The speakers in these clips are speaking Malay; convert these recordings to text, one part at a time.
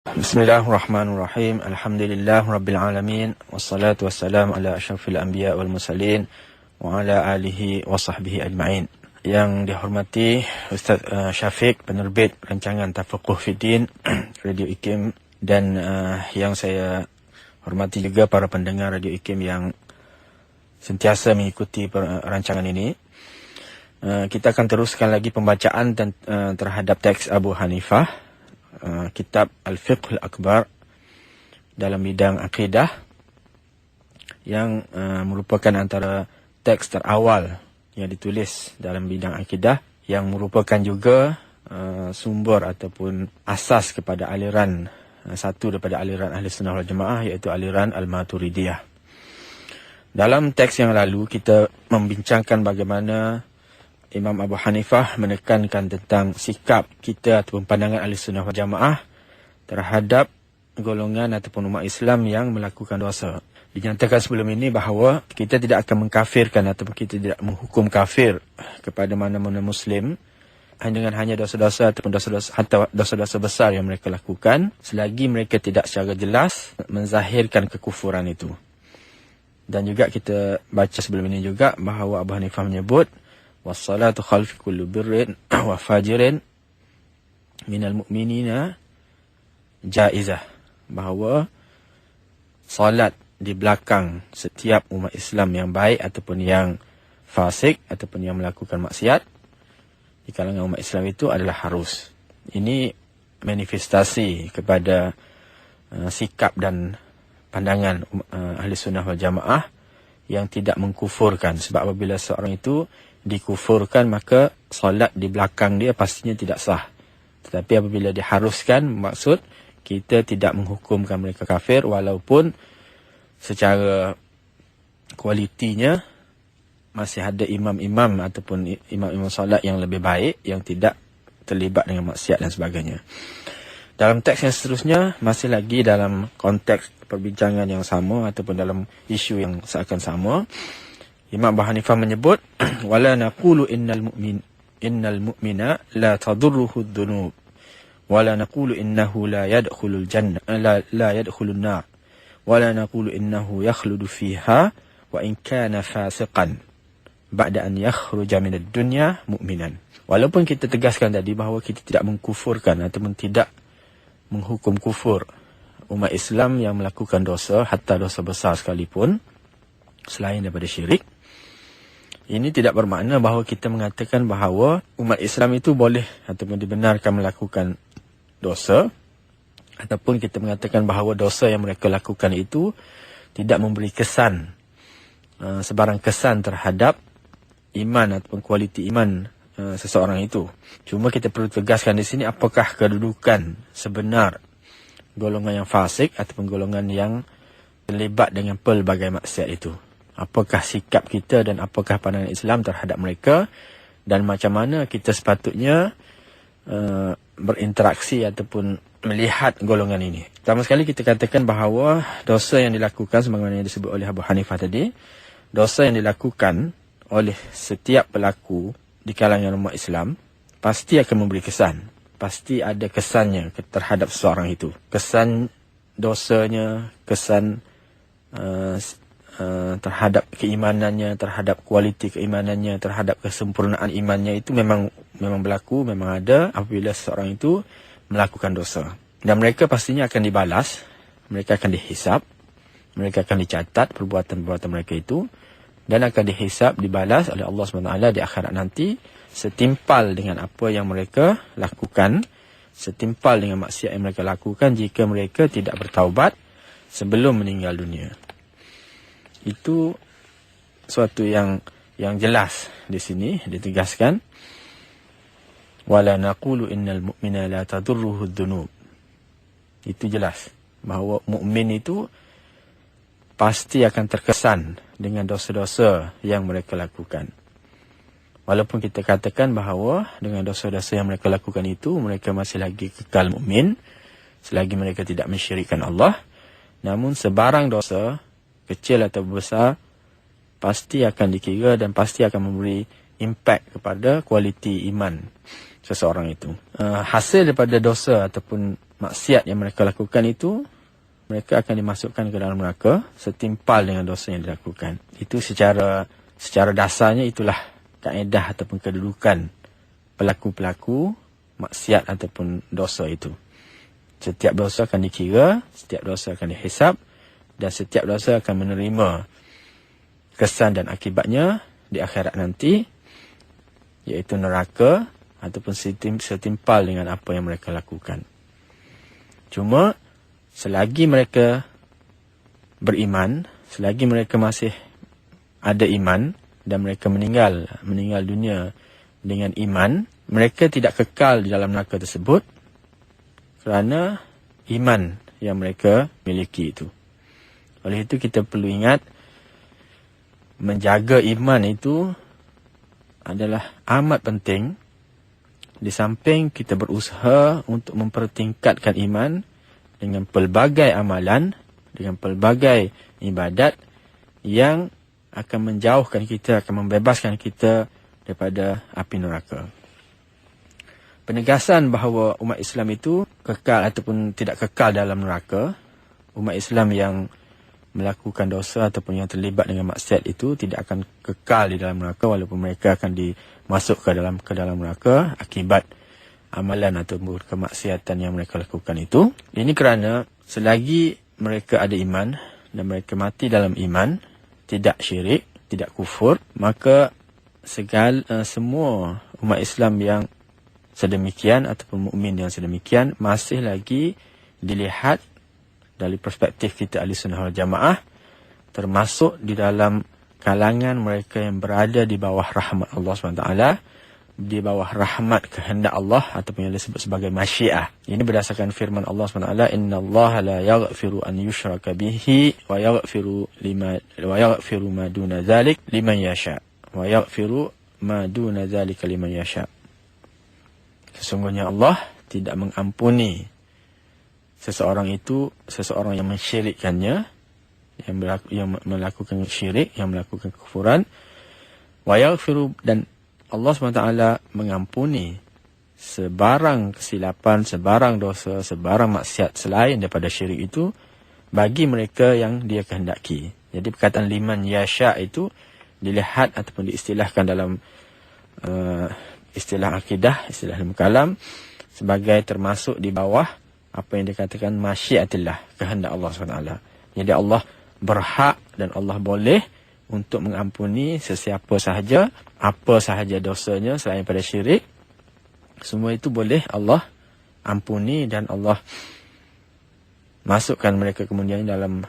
Bismillahirrahmanirrahim. Alhamdulillah rabbil alamin. Wassalatu wassalamu ala asyrafil anbiya wal mursalin wa ala alihi wa sahbihi ajma'in. Yang dihormati Ustaz Syafiq, penerbit rancangan Tafaqquh Fiddin Radio IKIM, dan yang saya hormati juga para pendengar Radio IKIM yang sentiasa mengikuti rancangan ini. Kita akan teruskan lagi pembacaan terhadap teks Abu Hanifah, kitab Al-Fiqh Al-Akbar dalam bidang akidah, yang merupakan antara teks terawal yang ditulis dalam bidang akidah, yang merupakan juga sumber ataupun asas kepada aliran, satu daripada aliran Ahli Sunnah wal Jamaah, iaitu aliran Al-Maturidiyah. Dalam teks yang lalu kita membincangkan bagaimana Imam Abu Hanifah menekankan tentang sikap kita ataupun pandangan Ahlussunnah wal Jamaah terhadap golongan ataupun umat Islam yang melakukan dosa. Dinyatakan sebelum ini bahawa kita tidak akan mengkafirkan ataupun kita tidak menghukum kafir kepada mana-mana Muslim dengan hanya dosa-dosa ataupun dosa-dosa besar yang mereka lakukan, selagi mereka tidak secara jelas menzahirkan kekufuran itu. Dan juga kita baca sebelum ini juga bahawa Abu Hanifah menyebut wassalatu khalfi kullu birrin wa fajirin minal mu'minina jaizah, bahawa salat di belakang setiap umat Islam yang baik ataupun yang fasik ataupun yang melakukan maksiat di kalangan umat Islam itu adalah harus. Ini manifestasi kepada sikap dan pandangan Ahli Sunnah wal Jamaah yang tidak mengkufurkan. Sebab apabila seorang itu dikufurkan, maka solat di belakang dia pastinya tidak sah. Tetapi apabila diharuskan, maksud kita tidak menghukumkan mereka kafir, walaupun secara kualitinya masih ada imam-imam ataupun imam-imam solat yang lebih baik, yang tidak terlibat dengan maksiat dan sebagainya. Dalam teks yang seterusnya, masih lagi dalam konteks perbincangan yang sama ataupun dalam isu yang seakan sama, Imam Abu Hanifah menyebut wala naqulu innal mu'mina la tadurruhu adh-dhunub wala naqulu innahu la yadkhulul jannah la yadkhulun nar wala naqulu innahu yakhludu fiha wa in kana fasiqan ba'da an yakhruja minad dunya mu'minan. Walaupun kita tegaskan tadi bahawa kita tidak mengkufurkan ataupun tidak menghukum kufur umat Islam yang melakukan dosa, hatta dosa besar sekalipun selain daripada syirik, ini tidak bermakna bahawa kita mengatakan bahawa umat Islam itu boleh ataupun dibenarkan melakukan dosa, ataupun kita mengatakan bahawa dosa yang mereka lakukan itu tidak memberi kesan, sebarang kesan terhadap iman ataupun kualiti iman seseorang itu. Cuma kita perlu tegaskan di sini apakah kedudukan sebenar golongan yang fasik ataupun golongan yang terlibat dengan pelbagai maksiat itu. Apakah sikap kita dan apakah pandangan Islam terhadap mereka, dan macam mana kita sepatutnya berinteraksi ataupun melihat golongan ini. Pertama sekali kita katakan bahawa dosa yang dilakukan sebagaimana yang disebut oleh Abu Hanifah tadi, dosa yang dilakukan oleh setiap pelaku di kalangan umat Islam pasti akan memberi kesan. Pasti ada kesannya terhadap seseorang itu. Kesan dosanya, kesan terhadap keimanannya, terhadap kualiti keimanannya, terhadap kesempurnaan imannya, itu memang berlaku, memang ada apabila seseorang itu melakukan dosa. Dan mereka pastinya akan dibalas, mereka akan dihisap, mereka akan dicatat perbuatan-perbuatan mereka itu, dan akan dihisap, dibalas oleh Allah SWT di akhirat nanti, setimpal dengan apa yang mereka lakukan, setimpal dengan maksiat yang mereka lakukan jika mereka tidak bertaubat sebelum meninggal dunia. Itu suatu yang jelas di sini ditegaskan. Wala naqulu innal mu'mina la tadurruhu adh-dhunub. Itu jelas bahawa mukmin itu pasti akan terkesan dengan dosa-dosa yang mereka lakukan. Walaupun kita katakan bahawa dengan dosa-dosa yang mereka lakukan itu mereka masih lagi kekal mukmin selagi mereka tidak mensyirikkan Allah, namun sebarang dosa kecil atau besar pasti akan dikira dan pasti akan memberi impact kepada kualiti iman seseorang itu. Hasil daripada dosa ataupun maksiat yang mereka lakukan itu, mereka akan dimasukkan ke dalam neraka setimpal dengan dosa yang dilakukan. Itu secara dasarnya itulah kaedah ataupun kedudukan pelaku-pelaku maksiat ataupun dosa itu. Setiap dosa akan dikira, setiap dosa akan dihisab, dan setiap dosa akan menerima kesan dan akibatnya di akhirat nanti, iaitu neraka ataupun setimpal dengan apa yang mereka lakukan. Cuma selagi mereka beriman, selagi mereka masih ada iman dan mereka meninggal dunia dengan iman, mereka tidak kekal di dalam neraka tersebut kerana iman yang mereka miliki itu. Oleh itu kita perlu ingat, menjaga iman itu adalah amat penting. Di samping kita berusaha untuk mempertingkatkan iman dengan pelbagai amalan, dengan pelbagai ibadat yang akan menjauhkan kita, akan membebaskan kita daripada api neraka. Penegasan bahawa umat Islam itu kekal ataupun tidak kekal dalam neraka, umat Islam yang melakukan dosa ataupun yang terlibat dengan maksiat itu tidak akan kekal di dalam neraka, walaupun mereka akan dimasuk ke dalam neraka akibat amalan ataupun kemaksiatan yang mereka lakukan itu. Ini kerana selagi mereka ada iman dan mereka mati dalam iman, tidak syirik, tidak kufur, maka semua umat Islam yang sedemikian ataupun mukmin yang sedemikian masih lagi dilihat dari perspektif kita Ahlussunnah wal Jamaah termasuk di dalam kalangan mereka yang berada di bawah rahmat Allah SWT, di bawah rahmat kehendak Allah ataupun yang disebut sebagai masyiah. Ini berdasarkan firman Allah SWT, innallaha la yaghfiru an yushraka bihi wa yaghfiru ma duna dzalik liman yasha wa yaghfiru ma duna dzalika liman yasha. Sesungguhnya Allah tidak mengampuni seseorang yang mensyirikkannya, yang melakukan syirik, yang melakukan kekufuran. Wa yaghfiru, dan Allah SWT mengampuni sebarang kesilapan, sebarang dosa, sebarang maksiat selain daripada syirik itu bagi mereka yang Dia kehendaki. Jadi perkataan liman yasha itu dilihat ataupun diistilahkan dalam istilah akidah, istilah ilmu kalam sebagai termasuk di bawah apa yang dikatakan masyiatillah, kehendak Allah SWT. Jadi Allah berhak dan Allah boleh untuk mengampuni sesiapa sahaja, apa sahaja dosanya selain pada syirik. Semua itu boleh Allah ampuni dan Allah masukkan mereka kemudian dalam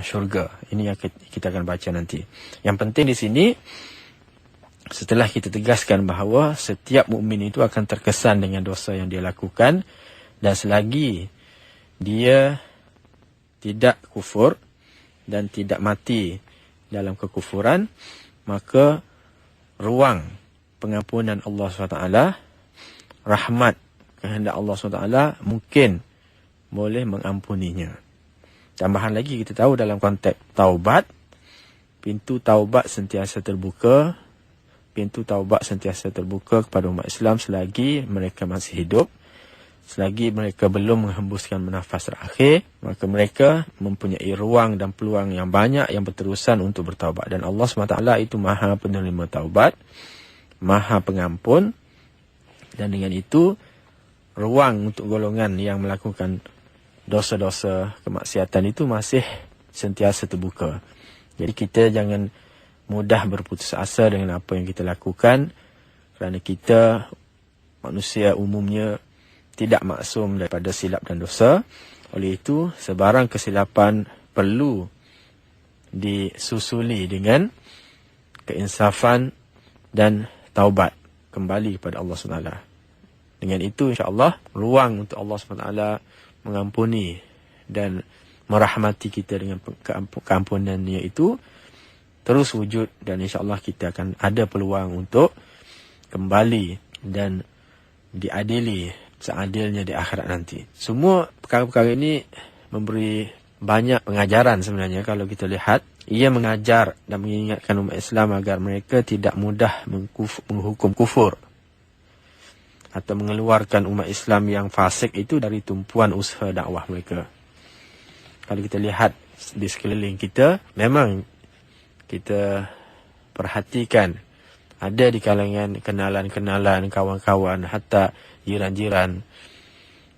syurga. Ini yang kita akan baca nanti. Yang penting di sini, setelah kita tegaskan bahawa setiap mukmin itu akan terkesan dengan dosa yang dia lakukan, dan selagi dia tidak kufur dan tidak mati dalam kekufuran, maka ruang pengampunan Allah SWT, rahmat kehendak Allah SWT mungkin boleh mengampuninya. Tambahan lagi, kita tahu dalam konteks taubat, pintu taubat sentiasa terbuka. Pintu taubat sentiasa terbuka kepada umat Islam selagi mereka masih hidup. Selagi mereka belum menghembuskan nafas terakhir, maka mereka mempunyai ruang dan peluang yang banyak yang berterusan untuk bertaubat. Dan Allah SWT itu Maha penerima taubat, Maha pengampun. Dan dengan itu, ruang untuk golongan yang melakukan dosa-dosa kemaksiatan itu masih sentiasa terbuka. Jadi kita jangan mudah berputus asa dengan apa yang kita lakukan, kerana kita manusia umumnya tidak maksum daripada silap dan dosa. Oleh itu, sebarang kesilapan perlu disusuli dengan keinsafan dan taubat kembali kepada Allah SWT. Dengan itu, insya-Allah, ruang untuk Allah SWT mengampuni dan merahmati kita dengan keampunannya itu terus wujud, dan insya-Allah kita akan ada peluang untuk kembali dan diadili seadilnya di akhirat nanti. Semua perkara-perkara ini memberi banyak pengajaran sebenarnya kalau kita lihat. Ia mengajar dan mengingatkan umat Islam agar mereka tidak mudah menghukum kufur. atau mengeluarkan umat Islam yang fasik itu dari tumpuan usaha dakwah mereka. Kalau kita lihat di sekeliling kita, memang kita perhatikan ada di kalangan kenalan-kenalan, kawan-kawan, hatta jiran-jiran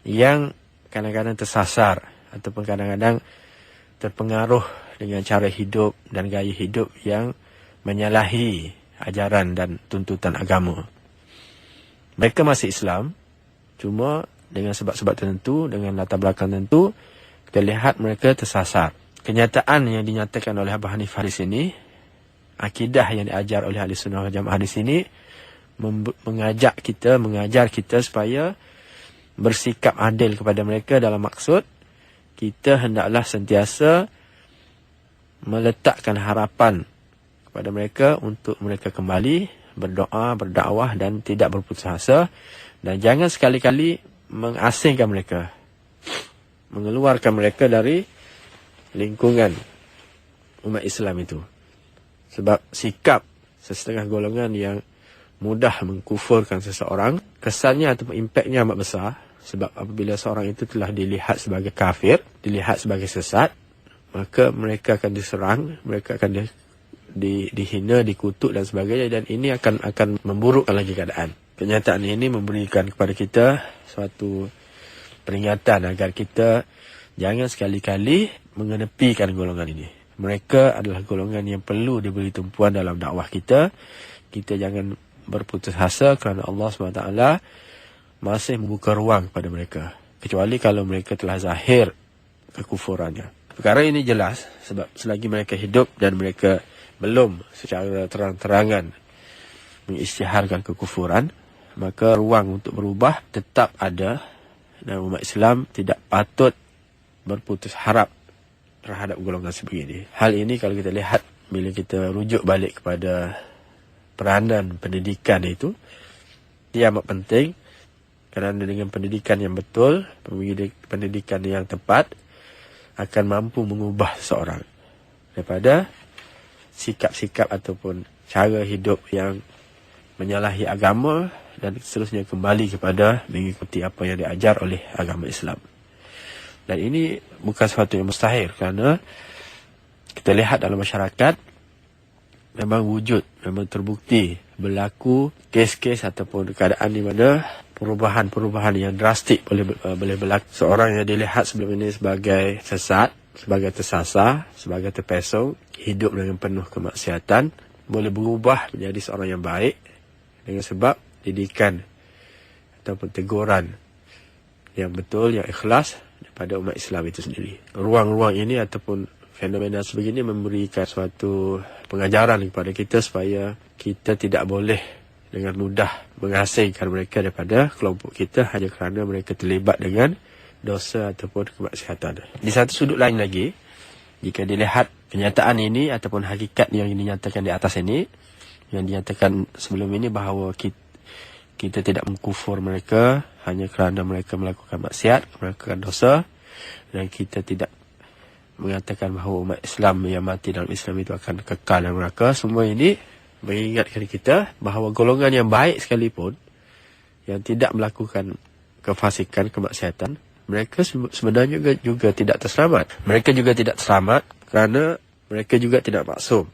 yang kadang-kadang tersasar ataupun kadang-kadang terpengaruh dengan cara hidup dan gaya hidup yang menyalahi ajaran dan tuntutan agama. Mereka masih Islam, cuma dengan sebab-sebab tertentu, dengan latar belakang tertentu, kita lihat mereka tersasar. Kenyataan yang dinyatakan oleh Abu Hanifah di sini, akidah yang diajar oleh Ahli Sunnah wal Jamaah di sini, mengajar kita supaya bersikap adil kepada mereka dalam maksud kita hendaklah sentiasa meletakkan harapan kepada mereka untuk mereka kembali berdoa, berdakwah dan tidak berputus asa, dan jangan sekali-kali mengasingkan mereka, mengeluarkan mereka dari lingkungan umat Islam itu. Sebab sikap sesetengah golongan yang mudah mengkufurkan seseorang, kesannya atau impaknya amat besar. Sebab apabila seorang itu telah dilihat sebagai kafir, dilihat sebagai sesat, maka mereka akan diserang, mereka akan dihina, dikutuk dan sebagainya, dan ini akan memburukkan lagi keadaan. Kenyataan ini memberikan kepada kita suatu peringatan agar kita jangan sekali-kali mengenepikan golongan ini. Mereka adalah golongan yang perlu diberi tumpuan dalam dakwah kita. Kita jangan berputus asa kerana Allah SWT masih membuka ruang pada mereka, kecuali kalau mereka telah zahir kekufurannya. Perkara ini jelas sebab selagi mereka hidup dan mereka belum secara terang-terangan mengisytiharkan kekufuran, maka ruang untuk berubah tetap ada, dan umat Islam tidak patut berputus harap terhadap golongan sebegini. Hal ini kalau kita lihat, bila kita rujuk balik kepada peranan pendidikan itu, dia amat penting, kerana dengan pendidikan yang betul, pendidikan yang tepat, akan mampu mengubah seseorang daripada sikap-sikap ataupun cara hidup yang menyalahi agama dan seterusnya kembali kepada mengikuti apa yang diajar oleh agama Islam. Dan ini bukan sesuatu yang mustahil, kerana kita lihat dalam masyarakat memang memang terbukti berlaku kes-kes ataupun keadaan di mana perubahan-perubahan yang drastik boleh berlaku. Seorang yang dilihat sebelum ini sebagai sesat, sebagai tersasar, sebagai terpesong, hidup dengan penuh kemaksiatan, boleh berubah menjadi seorang yang baik dengan sebab didikan ataupun teguran yang betul, yang ikhlas daripada umat Islam itu sendiri. Ruang-ruang ini ataupun fenomena sebegini memberikan suatu pengajaran kepada kita supaya kita tidak boleh dengan mudah mengasingkan mereka daripada kelompok kita hanya kerana mereka terlibat dengan dosa ataupun kemaksiatan. Di satu sudut lain lagi, jika dilihat kenyataan ini ataupun hakikat yang dinyatakan di atas ini, yang dinyatakan sebelum ini bahawa kita tidak mengkufur mereka hanya kerana mereka melakukan maksiat, melakukan dosa, dan kita tidak mengatakan bahawa umat Islam yang mati dalam Islam itu akan kekal dalam neraka. Semua ini mengingatkan kita bahawa golongan yang baik sekalipun, yang tidak melakukan kefasikan, kemaksiatan, mereka sebenarnya juga tidak terselamat. Mereka juga tidak terselamat kerana mereka juga tidak maksum.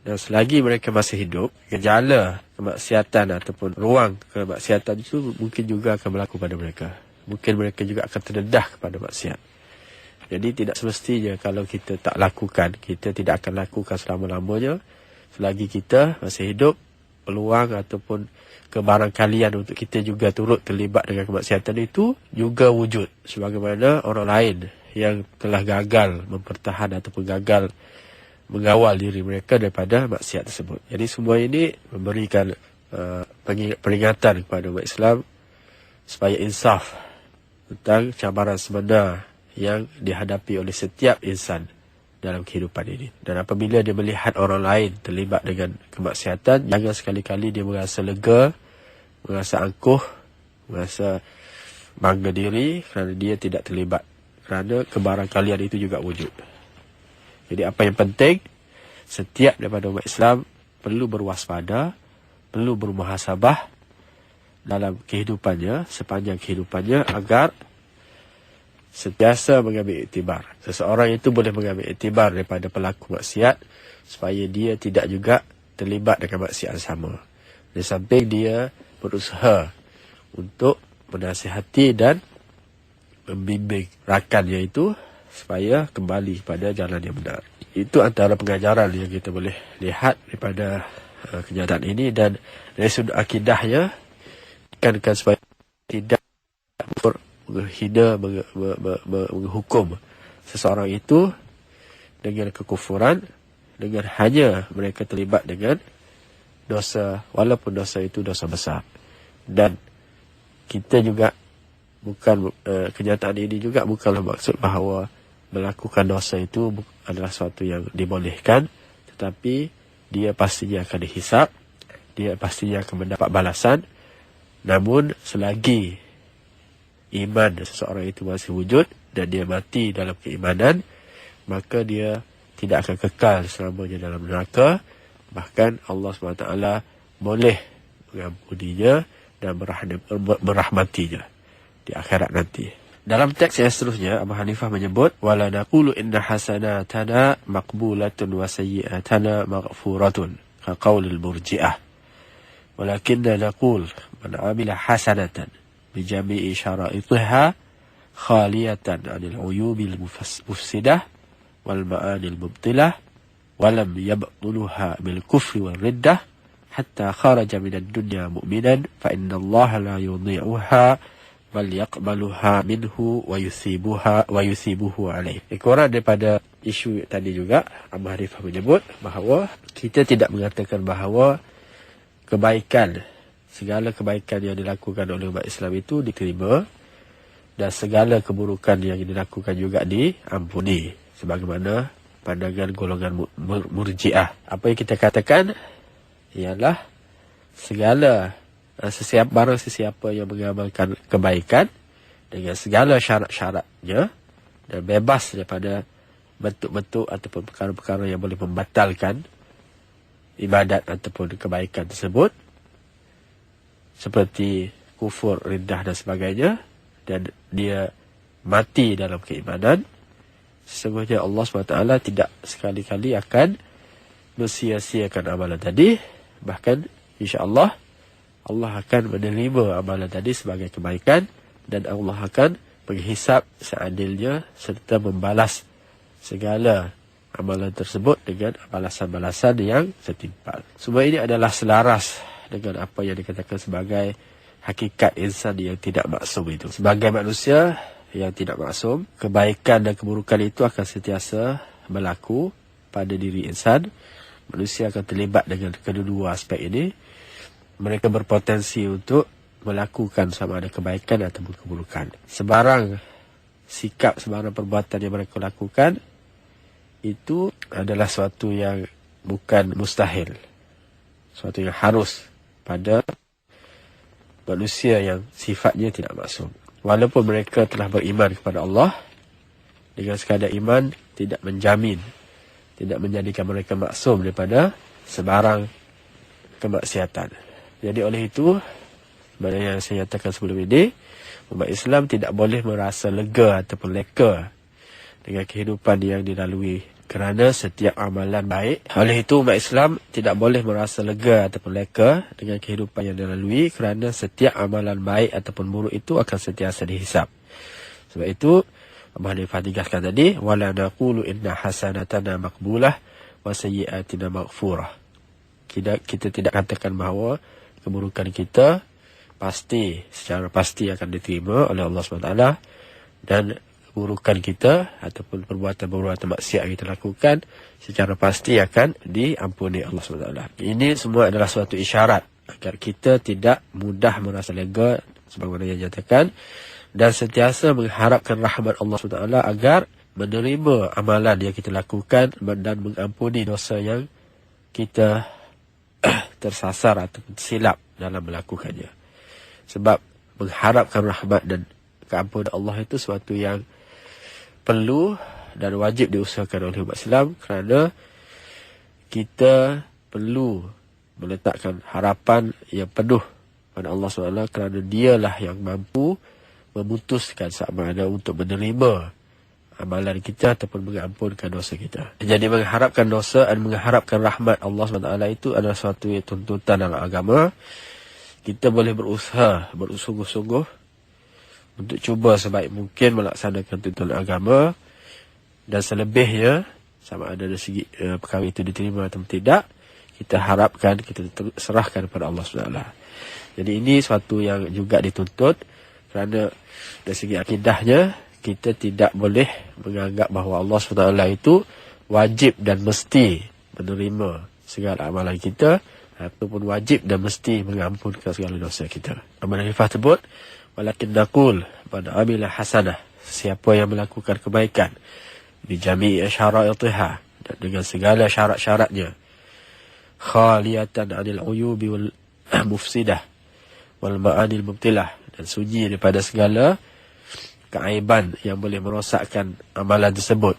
Dan selagi mereka masih hidup, gejala kemaksiatan ataupun ruang kemaksiatan itu mungkin juga akan berlaku pada mereka. Mungkin mereka juga akan terdedah kepada maksiat. Jadi tidak semestinya kalau kita tak lakukan, kita tidak akan lakukan selama-lamanya. Selagi kita masih hidup, peluang ataupun kebarangkalian untuk kita juga turut terlibat dengan kemaksiatan itu juga wujud. Sebagaimana orang lain yang telah gagal mempertahan ataupun gagal mengawal diri mereka daripada maksiat tersebut. Jadi semua ini memberikan peringatan kepada umat Islam supaya insaf tentang cabaran sebenar yang dihadapi oleh setiap insan dalam kehidupan ini. Dan apabila dia melihat orang lain terlibat dengan kemaksiatan, jangan sekali-kali dia merasa lega, merasa angkuh, merasa bangga diri kerana dia tidak terlibat. Kerana kebarangkalian itu juga wujud. Jadi apa yang penting, setiap daripada umat Islam perlu berwaspada, perlu bermuhasabah dalam kehidupannya, sepanjang kehidupannya, agar sentiasa mengambil iktibar. Seseorang itu boleh mengambil iktibar daripada pelaku maksiat supaya dia tidak juga terlibat dengan maksiat sama. Di samping dia berusaha untuk menasihati dan membimbing rakannya itu supaya kembali pada jalan yang benar. Itu antara pengajaran yang kita boleh lihat daripada kenyataan ini, dan dari sudut akidahnya kan supaya tidak menghina, menghukum seseorang itu dengan kekufuran, dengan hanya mereka terlibat dengan dosa, walaupun dosa itu dosa besar. Dan kita juga bukan, kenyataan ini juga bukanlah maksud bahawa melakukan dosa itu adalah sesuatu yang dibolehkan, tetapi dia pastinya akan dihisap, dia pastinya akan mendapat balasan. Namun selagi iman seseorang itu masih wujud dan dia mati dalam keimanan, maka dia tidak akan kekal selamanya dalam neraka. Bahkan Allah SWT boleh mengampuninya dan merahmatinya di akhirat nanti. Dalam teks yang seterusnya, Abu Hanifah menyebut, wala naqulu inna hasanatana maqbulatun wa sayyi'atana maghfuratun ka qaulil murji'ah, walakinna naqul man amila hasanatan bijami'i syara'itiha khaliyatan 'anil 'uyubil mufsidah wal ma'anil mubtilah wa lam yabtuluha bil kufri wal riddah hatta kharaja minad dunya mu'minan fa inna Allah la yudhi'uha bal yaqbaluha minhu wa yusibuhu alaih. Kurang daripada isu tadi juga, Abu Hanifah menyebut bahawa kita tidak mengatakan bahawa segala kebaikan yang dilakukan oleh umat Islam itu diterima dan segala keburukan yang dilakukan juga diampuni, sebagaimana pandangan golongan murji'ah. Apa yang kita katakan ialah barang sesiapa yang mengamalkan kebaikan dengan segala syarat-syaratnya dan bebas daripada bentuk-bentuk ataupun perkara-perkara yang boleh membatalkan ibadat ataupun kebaikan tersebut, seperti kufur, riddah dan sebagainya, dan dia mati dalam keimanan, sesungguhnya Allah SWT tidak sekali-kali akan mensia-siakan amalan tadi. Bahkan insya-Allah Allah akan menerima amalan tadi sebagai kebaikan, dan Allah akan menghisap seadilnya serta membalas segala amalan tersebut dengan balasan-balasan yang setimpal. Semua ini adalah selaras dengan apa yang dikatakan sebagai hakikat insan yang tidak maksum itu. Sebagai manusia yang tidak maksum, kebaikan dan keburukan itu akan sentiasa berlaku pada diri insan. Manusia akan terlibat dengan kedua-dua aspek ini. Mereka berpotensi untuk melakukan sama ada kebaikan ataupun keburukan. Sebarang sikap, sebarang perbuatan yang mereka lakukan itu adalah suatu yang bukan mustahil, suatu yang harus pada manusia yang sifatnya tidak maksum. Walaupun mereka telah beriman kepada Allah, dengan sekadar iman tidak menjamin, tidak menjadikan mereka maksum daripada sebarang kemaksiatan. Jadi oleh itu, sebenarnya yang saya nyatakan sebelum ini, umat Islam tidak boleh merasa lega ataupun leka dengan kehidupan yang dilalui, kerana setiap amalan baik. Oleh itu, umat Islam tidak boleh merasa lega ataupun leka dengan kehidupan yang dilalui, kerana setiap amalan baik ataupun buruk itu akan sentiasa dihisap. Sebab itu, Abu Hanifah tegaskan tadi, wala naqulu inna hasanatana maqbulah wa sayyi'atina maghfurah. Kita tidak katakan bahawa keburukan kita secara pasti akan diterima oleh Allah SWT, dan keburukan kita ataupun perbuatan-perbuatan maksiat yang kita lakukan secara pasti akan diampuni Allah SWT. Ini semua adalah suatu isyarat agar kita tidak mudah merasa lega sebagaimana yang dinyatakan, dan sentiasa mengharapkan rahmat Allah SWT agar menerima amalan yang kita lakukan dan mengampuni dosa yang kita tersasar atau silap dalam melakukannya. Sebab mengharapkan rahmat dan keampunan Allah itu sesuatu yang perlu dan wajib diusahakan oleh umat Islam, kerana kita perlu meletakkan harapan yang penuh pada Allah SWT kerana dialah yang mampu memutuskan sama ada untuk menerima amalan kita ataupun mengampunkan dosa kita. Jadi mengharapkan dosa dan mengharapkan rahmat Allah SWT itu adalah suatu tuntutan dalam agama. Kita boleh berusaha, bersungguh-sungguh untuk cuba sebaik mungkin melaksanakan tuntutan agama, dan selebihnya sama ada dari segi perkara itu diterima atau tidak, kita harapkan, kita serahkan kepada Allah SWT. Jadi ini suatu yang juga dituntut, kerana dari segi akidahnya kita tidak boleh menganggap bahawa Allah SWT itu wajib dan mesti menerima segala amalan kita, ataupun wajib dan mesti mengampunkan segala dosa kita. Amal Hanifah sebut, walakin naqul man amila hasanah, siapa yang melakukan kebaikan bi jami'i syara'itiha, dan dengan segala syarat-syaratnya, khaliyatan 'anil uyubi wal mufsidah wal ma'anil mubtilah, dan sunyi daripada segala keaiban yang boleh merosakkan amalan tersebut,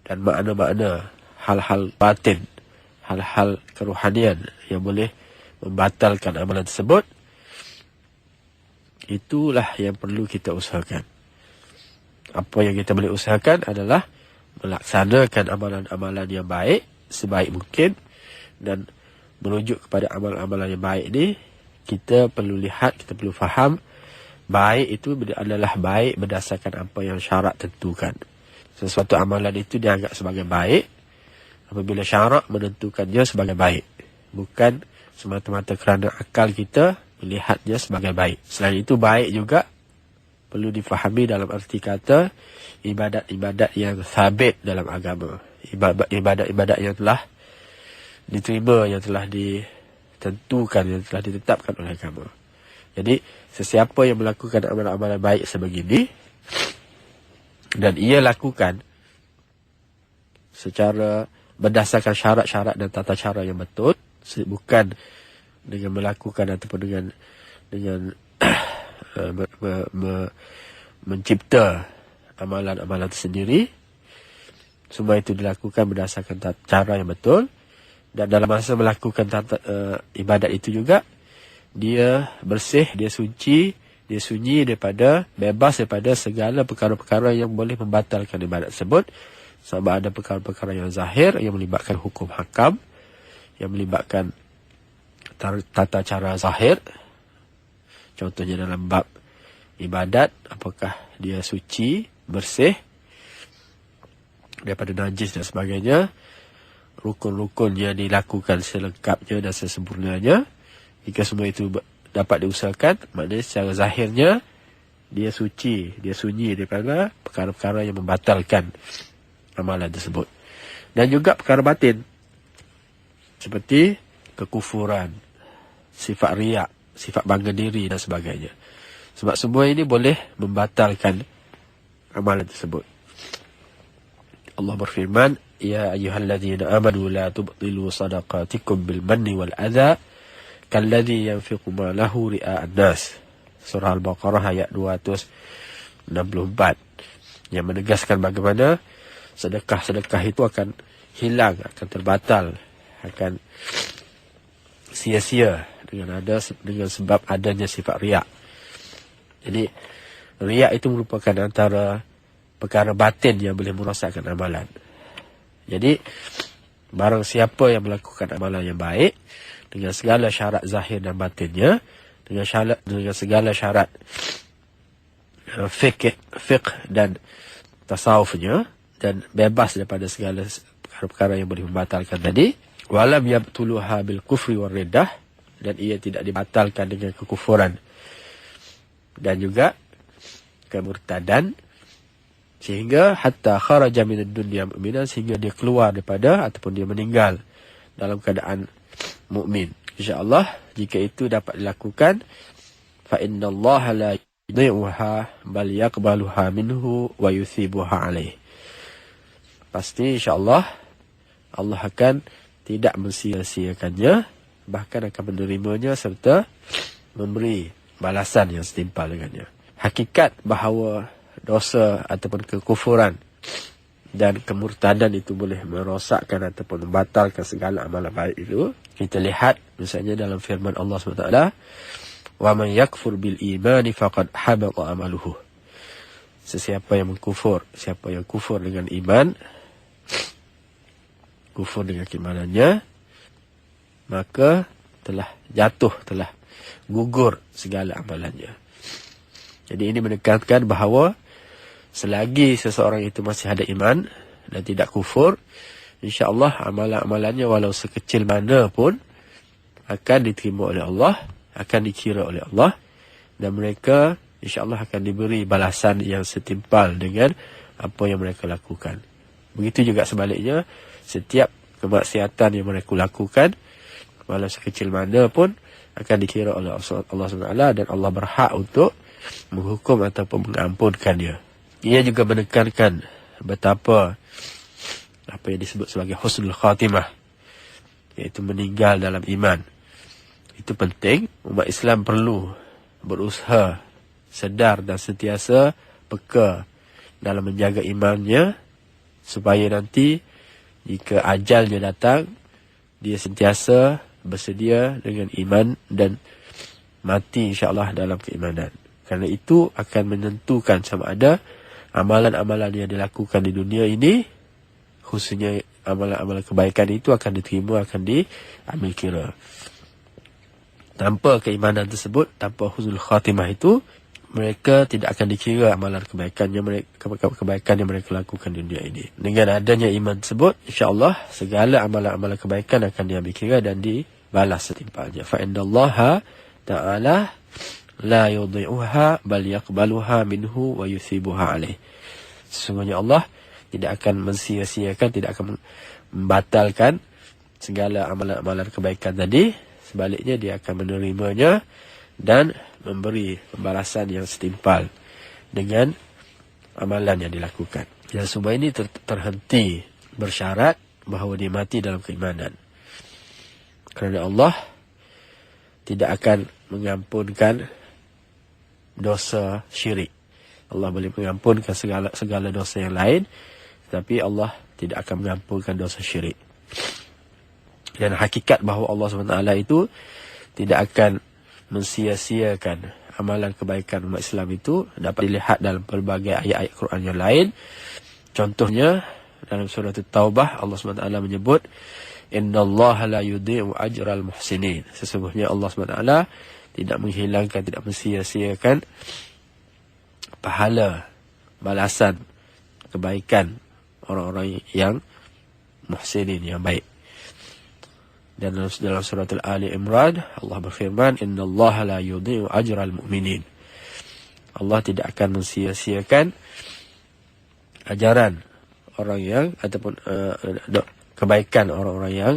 dan makna-makna hal-hal batin, hal-hal kerohanian yang boleh membatalkan amalan tersebut. Itulah yang perlu kita usahakan. Apa yang kita boleh usahakan adalah melaksanakan amalan-amalan yang baik sebaik mungkin, dan merujuk kepada amalan-amalan yang baik ni, kita perlu lihat, kita perlu faham baik itu adalah baik berdasarkan apa yang syarak tentukan. Sesuatu amalan itu dianggap sebagai baik apabila syarak menentukannya sebagai baik, bukan semata-mata kerana akal kita melihatnya sebagai baik. Selain itu, baik juga perlu difahami dalam arti kata ibadat-ibadat yang sabit dalam agama, ibadat-ibadat yang telah diterima, yang telah ditentukan, yang telah ditetapkan oleh agama. Jadi sesiapa yang melakukan amalan-amalan baik sebegini, dan ia lakukan secara berdasarkan syarat-syarat dan tata cara yang betul, bukan dengan melakukan ataupun dengan mencipta amalan-amalan tersendiri. Semua itu dilakukan berdasarkan cara yang betul, dan dalam masa melakukan ibadat itu juga dia bersih, dia suci, dia sunyi daripada, bebas daripada segala perkara-perkara yang boleh membatalkan ibadat tersebut. Sama ada perkara-perkara yang zahir, yang melibatkan hukum hakam, yang melibatkan tata cara zahir. Contohnya dalam bab ibadat, apakah dia suci, bersih daripada najis dan sebagainya. Rukun-rukun yang dilakukan selengkapnya dan sesempurnanya. Jika semua itu dapat diusahakan, maknanya secara zahirnya dia suci, dia sunyi daripada perkara-perkara yang membatalkan amalan tersebut. Dan juga perkara batin, seperti kekufuran, sifat riak, sifat bangga diri dan sebagainya. Sebab semua ini boleh membatalkan amalan tersebut. Allah berfirman, ya ayyuhalladzina amanu la tubtilu sadaqatikum bil manni wal adha kalladzi yanfiqu malahu ria'an nas. Surah Al-Baqarah ayat 264, yang menegaskan bagaimana sedekah-sedekah itu akan hilang, akan terbatal, akan sia-sia dengan sebab adanya sifat riak. Jadi riak itu merupakan antara perkara batin yang boleh merosakkan amalan. Jadi barang siapa yang melakukan amalan yang baik dengan segala syarat zahir dan batinnya, dengan segala syarat fiqh dan tasawufnya, dan bebas daripada segala perkara-perkara yang boleh membatalkan tadi, walam yabtuluha bil kufri war riddah, dan ia tidak dibatalkan dengan kekufuran dan juga kemurtadan, sehingga hatta kharaja minad dunya mu'minan, sehingga dia keluar daripada ataupun dia meninggal dalam keadaan mukmin. Insya-Allah jika itu dapat dilakukan, fa innallaha la yudhi'uha bal yaqbaluha minhu wa yuthibuha alaih. Pasti insya-Allah Allah akan tidak mensia-siakannya, bahkan akan menerimanya serta memberi balasan yang setimpal dengannya. Hakikat bahawa dosa ataupun kekufuran dan kemurtadan itu boleh merosakkan ataupun membatalkan segala amalan baik itu, kita lihat misalnya dalam firman Allah SWT, Wa man yakfur bil imani faqad habata amaluhu. Sesiapa yang mengkufur, siapa yang kufur dengan iman, kufur dengan keimanannya, maka telah jatuh, telah gugur segala amalannya. Jadi ini menekankan bahawa selagi seseorang itu masih ada iman dan tidak kufur, insya-Allah amalan-amalannya walau sekecil mana pun akan diterima oleh Allah, akan dikira oleh Allah, dan mereka insya-Allah akan diberi balasan yang setimpal dengan apa yang mereka lakukan. Begitu juga sebaliknya, setiap kemaksiatan yang mereka lakukan walau sekecil mana pun akan dikira oleh Allah SWT, dan Allah berhak untuk menghukum ataupun mengampunkannya. Ia juga menekankan betapa apa yang disebut sebagai husnul khatimah, iaitu meninggal dalam iman. Itu penting. Umat Islam perlu berusaha sedar dan sentiasa peka dalam menjaga imannya, supaya nanti jika ajalnya datang, dia sentiasa bersedia dengan iman dan mati insya-Allah dalam keimanan. Kerana itu akan menentukan sama ada amalan-amalan yang dilakukan di dunia ini, khususnya amalan-amalan kebaikan itu akan diterima, akan diambil kira. Tanpa keimanan tersebut, tanpa husnul khatimah itu, mereka tidak akan dikira amalan kebaikan yang mereka lakukan di dunia ini. Dengan adanya iman tersebut, insya-Allah segala amalan-amalan kebaikan akan diambil kira dan dibalas setimpalnya. Fa innallaha ta'ala la yudhi'uha bal yaqbaluha minhu wa yuthibuha alaih. Sesungguhnya Allah tidak akan mensia-siakan, tidak akan membatalkan segala amalan-amalan kebaikan tadi. Sebaliknya dia akan menerimanya dan memberi pembalasan yang setimpal dengan amalan yang dilakukan. Dan semua ini terhenti bersyarat bahawa dia mati dalam keimanan. Kerana Allah tidak akan mengampunkan dosa syirik. Allah boleh mengampunkan segala dosa yang lain, tapi Allah tidak akan mengampunkan dosa syirik. Dan hakikat bahawa Allah SWT itu tidak akan mensia-siakan amalan kebaikan umat Islam itu dapat dilihat dalam pelbagai ayat-ayat Quran yang lain. Contohnya dalam surah At-Taubah, Allah SWT menyebut, innallaha la yudhi'u ajral muhsinin. Sesungguhnya Allah SWT tidak menghilangkan, tidak mensia-siakan pahala, balasan kebaikan orang-orang yang muhsinin, yang baik. Dan dalam surah Al-Ali Imran, Allah berfirman, innallaha la yudhi'u ajral mu'minin. Allah tidak akan mensia-siakan ajaran orang yang ataupun kebaikan orang-orang yang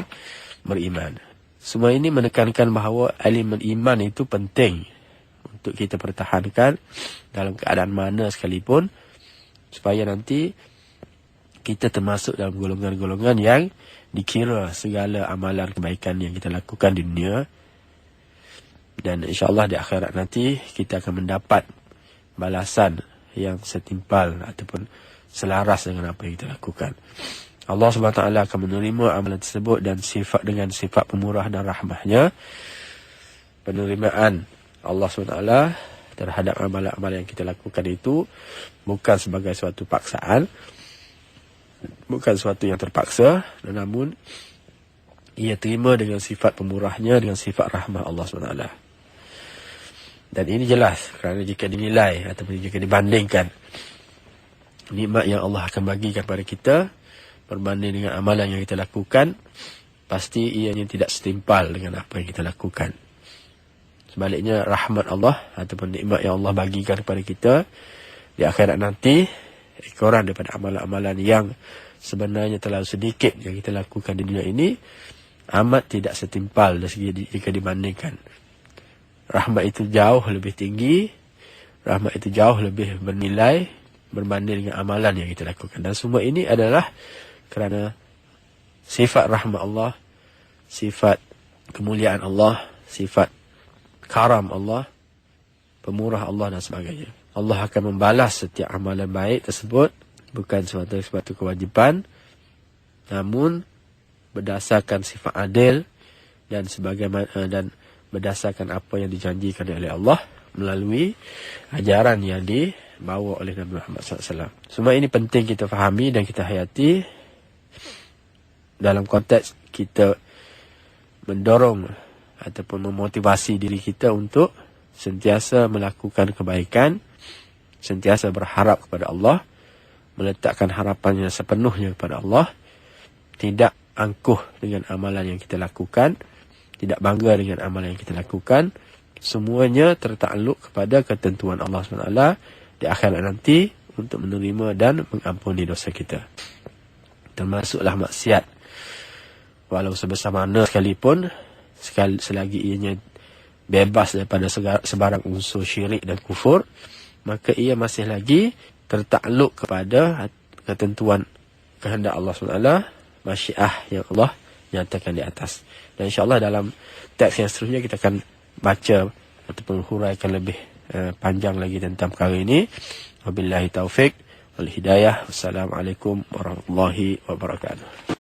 beriman. Semua ini menekankan bahawa elemen iman itu penting untuk kita pertahankan dalam keadaan mana sekalipun, supaya nanti kita termasuk dalam golongan-golongan yang dikira segala amalan kebaikan yang kita lakukan di dunia. Dan insya-Allah di akhirat nanti kita akan mendapat balasan yang setimpal ataupun selaras dengan apa yang kita lakukan. Allah SWT akan menerima amalan tersebut dan dengan sifat pemurah dan rahmahnya. Penerimaan Allah SWT terhadap amalan-amalan yang kita lakukan itu bukan sebagai suatu paksaan, bukan suatu yang terpaksa, namun ia terima dengan sifat pemurahnya, dengan sifat rahmah Allah SWT. Dan ini jelas kerana jika dinilai ataupun jika dibandingkan nikmat yang Allah akan bagikan kepada kita berbanding dengan amalan yang kita lakukan, pasti ianya tidak setimpal dengan apa yang kita lakukan. Sebaliknya, rahmat Allah ataupun nikmat yang Allah bagikan kepada kita di akhirat nanti, ekoran daripada amalan-amalan yang sebenarnya terlalu sedikit yang kita lakukan di dunia ini, amat tidak setimpal dari segi jika dibandingkan. Rahmat itu jauh lebih tinggi, rahmat itu jauh lebih bernilai berbanding dengan amalan yang kita lakukan. Dan semua ini adalah kerana sifat rahmat Allah, sifat kemuliaan Allah, sifat karam Allah, pemurah Allah dan sebagainya. Allah akan membalas setiap amalan baik tersebut bukan suatu kewajipan, namun berdasarkan sifat adil dan sebagaimana dan berdasarkan apa yang dijanjikan oleh Allah melalui ajaran yang dibawa oleh Nabi Muhammad SAW. Semua ini penting kita fahami dan kita hayati dalam konteks kita mendorong ataupun memotivasi diri kita untuk sentiasa melakukan kebaikan, sentiasa berharap kepada Allah, meletakkan harapannya sepenuhnya kepada Allah, tidak angkuh dengan amalan yang kita lakukan, tidak bangga dengan amalan yang kita lakukan. Semuanya tertakluk kepada ketentuan Allah SWT di akhirat nanti untuk menerima dan mengampuni dosa kita. Termasuklah maksiat. Walau sebesar mana sekalipun, selagi ianya bebas daripada sebarang unsur syirik dan kufur, maka ia masih lagi tertakluk kepada ketentuan kehendak Allah SWT, masyiah yang Allah nyatakan di atas. Dan insyaAllah dalam teks yang seterusnya kita akan baca ataupun huraikan lebih panjang lagi tentang perkara ini. Wabillahi taufik wal hidayah. Wassalamualaikum warahmatullahi wabarakatuh.